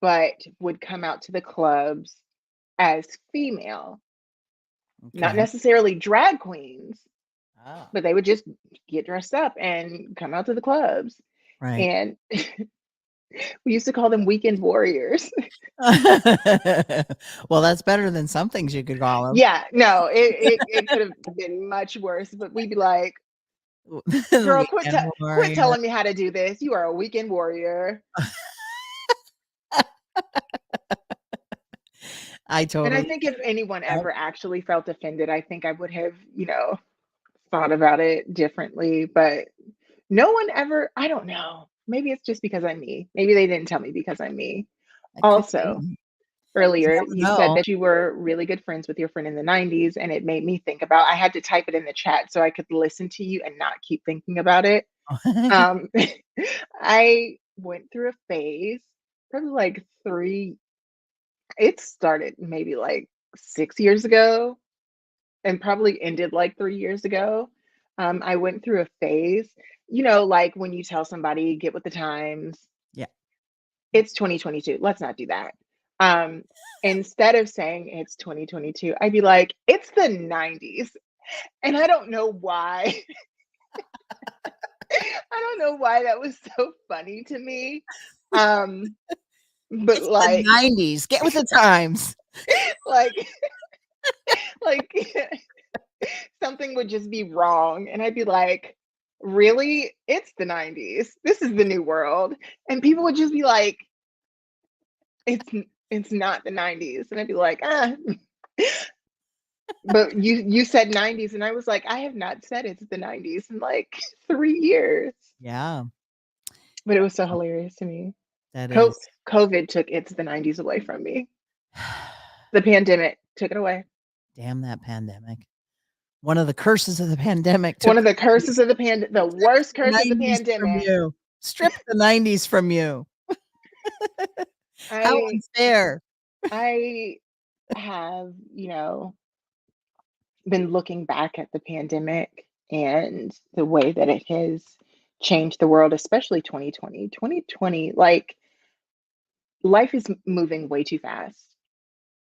but would come out to the clubs as female, not okay. necessarily drag queens, Ah, but they would just get dressed up and come out to the clubs. right. And we used to call them weekend warriors. Well, that's better than some things you could call 'em. Yeah, no, it could have been much worse, but we'd be like, The "Girl, weekend quit warrior. telling me how to do this. You are a weekend warrior." I And I totally think if anyone get ever actually felt offended, I think I would have, thought about it differently, but no one ever, I don't know. Maybe it's just because I'm me. Maybe they didn't tell me because I'm me. that could Also, be. You earlier, never you said know. that you were really good friends with your friend in the 90s, and it made me think about, I had to type it in the chat so I could listen to you and not keep thinking about it. Um, I went through a phase, probably like it started maybe like 6 years ago, and probably ended like 3 years ago. I went through a phase, like when you tell somebody, get with the times, Yeah. it's 2022. Let's not do that. Um, Instead of saying it's 2022, I'd be like, it's the 90s. And I don't know why. I don't know why that was so funny to me. Um, but It's the 90s. Get with the times. like, like something would just be wrong. And I'd be like, really? It's the 90s. This is the new world. And people would just be like, it's it's not the 90s. And I'd be like, ah. But you said 90s, and I was like, I have not said it's the 90s in like 3 years. Yeah. But it was so hilarious to me. That is. COVID took it's the 90s away from me. The pandemic took it away. Damn that pandemic. One of the curses of the pandemic. One of the curses of the worst curse of the 90s from pandemic. you. Strip the 90s from you. How unfair. I have, been looking back at the pandemic and the way that it has changed the world, especially 2020. 2020, like, life is moving way too fast.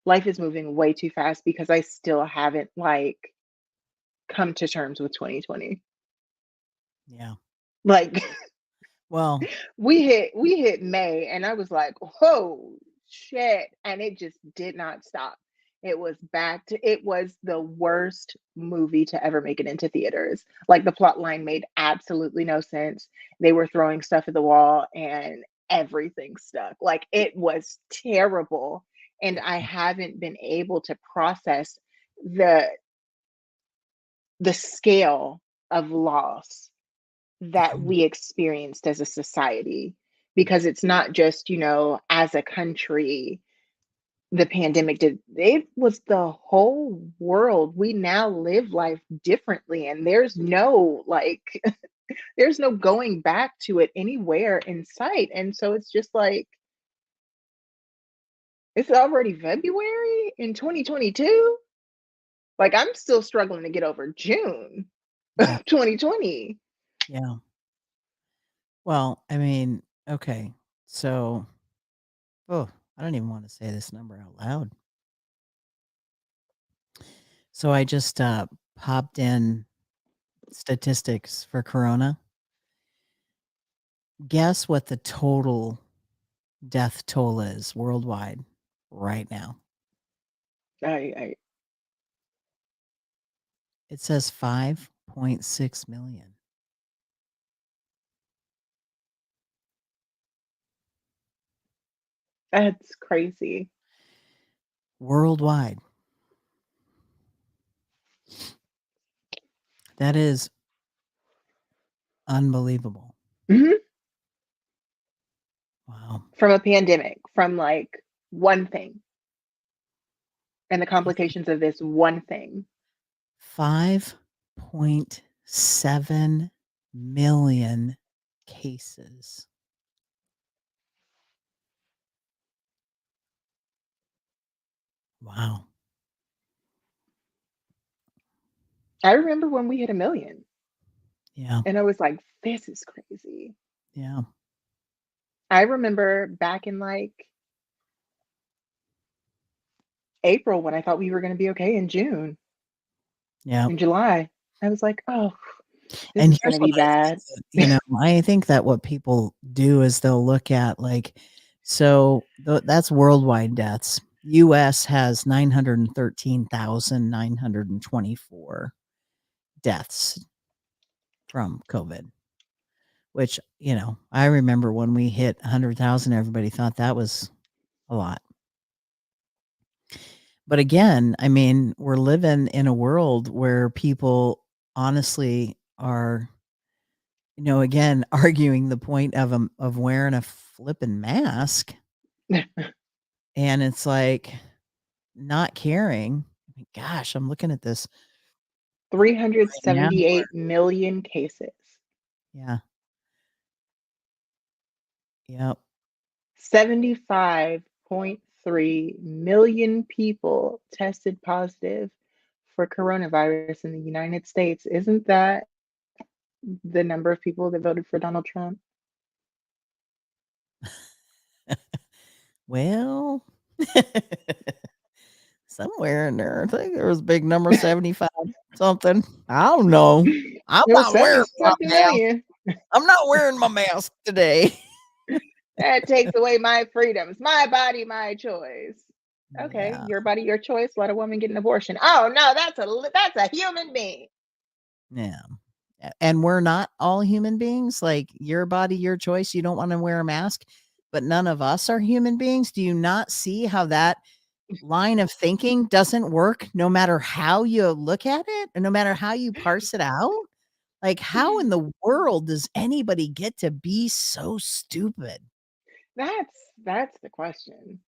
Life is moving way too fast because I still haven't like come to terms with 2020. Yeah. Like, well, we hit May and I was like, whoa, shit. And it just did not stop. It was the worst movie to ever make it into theaters. Like, the plot line made absolutely no sense. They were throwing stuff at the wall and everything stuck. Like, it was terrible. And I haven't been able to process the scale of loss that we experienced as a society, because it's not just, as a country, the pandemic it was the whole world. We now live life differently, and there's no there's no going back to it anywhere in sight. And so it's just like, it's already February in 2022. Like, I'm still struggling to get over June yeah. 2020. Yeah. Well, I mean, okay. So, I don't even want to say this number out loud. So I just popped in statistics for Corona. Guess what the total death toll is worldwide right now? I It says 5.6 million. That's crazy. Worldwide. That is unbelievable. Mhm. Wow. From a pandemic, from like one thing, and the complications of this one thing. 5.7 million cases. Wow. I remember when we hit 1 million. Yeah. And I was like, this is crazy. Yeah. I remember back in like April when I thought we were going to be okay in June. Yeah. In July. I was like, oh, this And is going here's to what be bad. I think that what people do is they'll look at that's worldwide deaths. US has 913,924 deaths from COVID, which, I remember when we hit 100,000, everybody thought that was a lot. But again, I mean, we're living in a world where people honestly are, again, arguing the point of wearing a flipping mask. And it's like not caring. I mean, gosh, I'm looking at this. 378 million cases. Yeah. Yep. 75.3 million people tested positive for coronavirus in the United States. Isn't that the number of people that voted for Donald Trump? Well, somewhere in there, I think there was a big number, 75 something. I don't know. I'm It was not 70 wearing my something mask. million. I'm not wearing my mask today. That takes away my freedoms. My body, my choice. Okay, Yeah. your body, your choice. Let a woman get an abortion. Oh no, that's a human being. Yeah. And we're not all human beings. Like, your body, your choice. You don't want to wear a mask, but none of us are human beings. Do you not see how that line of thinking doesn't work no matter how you look at it and no matter how you parse it out? Like, how in the world does anybody get to be so stupid? That's the question.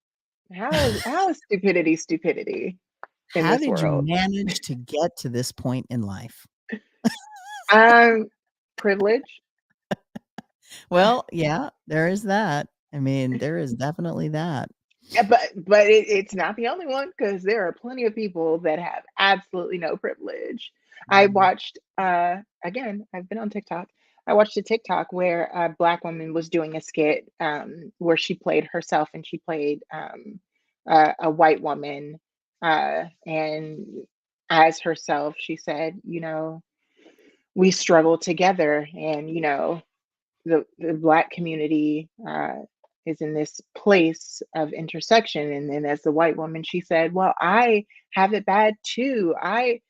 How is stupidity stupidity in How this did you world? manage to get to this point in life? Privilege. Well, yeah, there is that. I mean, there is definitely that. Yeah, but it's not the only one, because there are plenty of people that have absolutely no privilege. I watched again, I've been on TikTok. I watched a TikTok where a Black woman was doing a skit where she played herself, and she played a white woman, and as herself, she said, we struggle together, and the Black community is in this place of intersection. And then as the white woman, she said, well, I have it bad too. I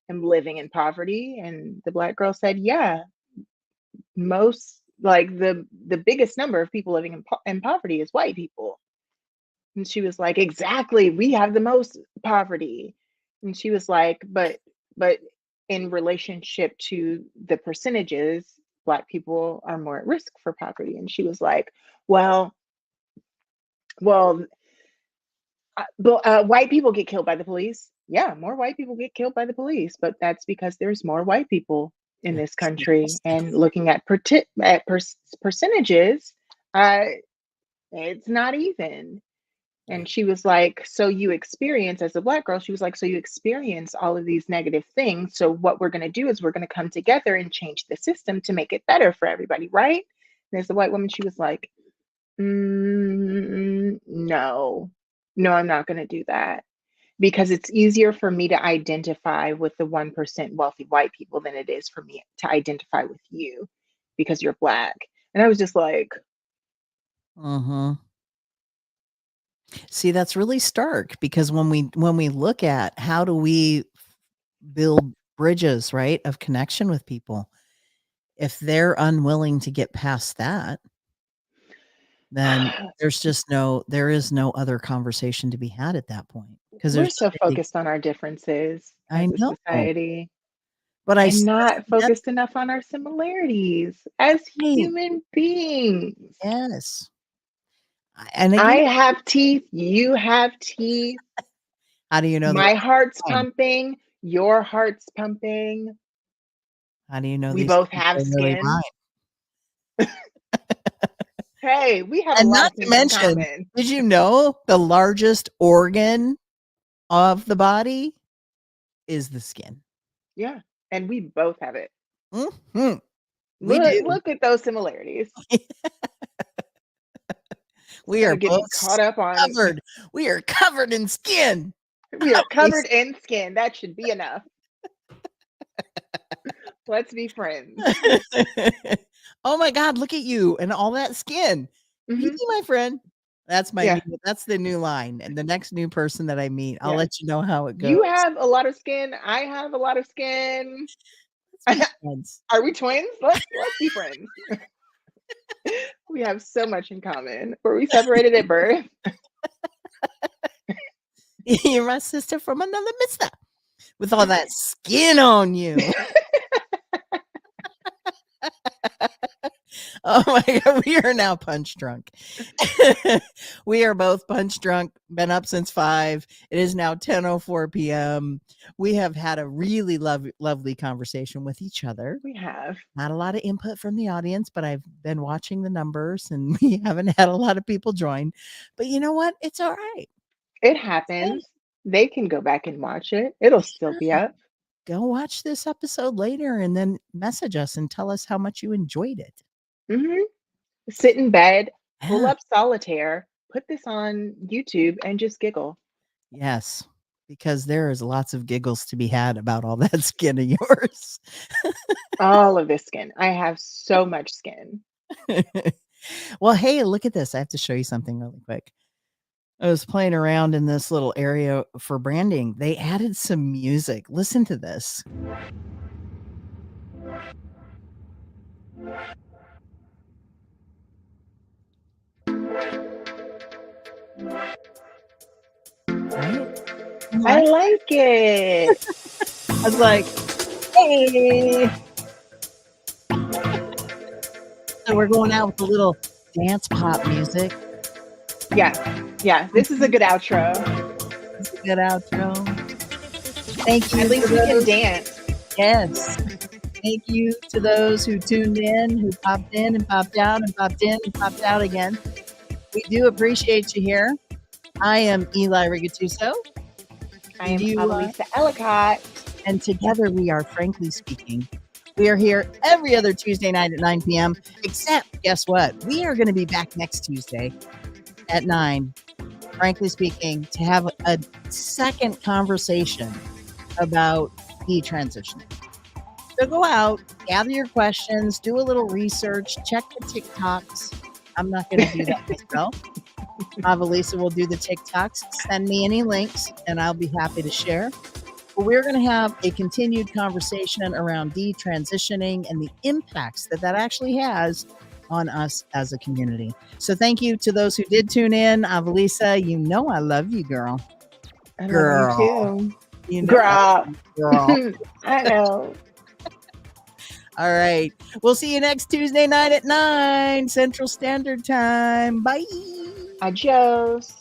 am living in poverty. And the Black girl said, yeah, most, like, the biggest number of people living in poverty is white people. And she was like, exactly, we have the most poverty. And she was like, but in relationship to the percentages, Black people are more at risk for poverty. And she was like, well, well, but white people get killed by the police. Yeah, more white people get killed by the police, but that's because there's more white people in this country. And looking at percentages, it's not even. And she was like, so you experience, as a Black girl, she was like, so you experience all of these negative things. So what we're going to do is we're going to come together and change the system to make it better for everybody, right? And as a white woman, she was like, no, I'm not going to do that, because it's easier for me to identify with the 1% wealthy white people than it is for me to identify with you because you're Black. And I was just like, See, that's really stark, because when we look at how do we build bridges, right, of connection with people, if they're unwilling to get past that, then there is no other conversation to be had at that point, because we're there's so focused on our differences I as a know, society, but and not focused enough on our similarities as Right. human beings. Yes. And I again, have teeth, you have teeth. how do you know My they're heart's fine? pumping, your heart's pumping. How do you know We these both things have are really skin. mine? Hey, we have a And lot not of to things in mention, common. did you know the largest organ of the body is the skin? Yeah, and we both have it. Mhm. We do. Look at those similarities. We Instead are of getting both caught up on, covered. We are covered in skin. we are We covered in skin. That should be enough. Let's be friends. Oh my God, look at you and all that skin. Easy, Mhm. my friend. That's Yeah. that's the new line. And the next new person that I meet, I'll Yeah. let you know how it goes. You have a lot of skin. I have a lot of skin. Let's be friends. Are we twins? Let's be friends. We have so much in common. Were we separated at birth? You're my sister from another mister with all that skin on you. Oh my God, we are now punch drunk. We are both punch drunk, been up since 5. It is now 10:04 p.m. We have had a really lovely conversation with each other. We have. Not a lot of input from the audience, but I've been watching the numbers and we haven't had a lot of people join. But you know what? It's all right. It happens. they can go back and watch it. It'll still be up. Go watch this episode later and then message us and tell us how much you enjoyed it. Hmm Sit in bed, pull Yeah. up solitaire, put this on YouTube, and just giggle. Yes, because there is lots of giggles to be had about all that skin of yours. All of this skin. I have so much skin. Well, hey, look at this. I have to show you something really quick. I was playing around in this little area for branding. They added some music. Listen to this. Right? I like it. I was like, hey. So we're going out with a little dance pop music. Yeah. This is a good outro. It's a good outro. Thank you. At least for we can those- dance. Yes. Thank you to those who tuned in, who popped in and popped out and popped in and popped out again. We do appreciate you here. I am Eli Rigatuso, I am You, Avalisa Ellicott. and together we are Frankly Speaking. We are here every other Tuesday night at 9 p.m. Except, guess what? We are going to be back next Tuesday at 9, Frankly Speaking, to have a second conversation about detransitioning. So go out, gather your questions, do a little research, check the TikToks. I'm not going to do that myself. Avalisa will do the TikToks. Send me any links, and I'll be happy to share. But we're going to have a continued conversation around detransitioning and the impacts that actually has on us as a community. So thank you to those who did tune in. Avalisa, you know I love you, girl. I love Girl. you too. You know I love you, girl. I know. All right. We'll see you next Tuesday night at 9 Central Standard Time. Bye. Adios.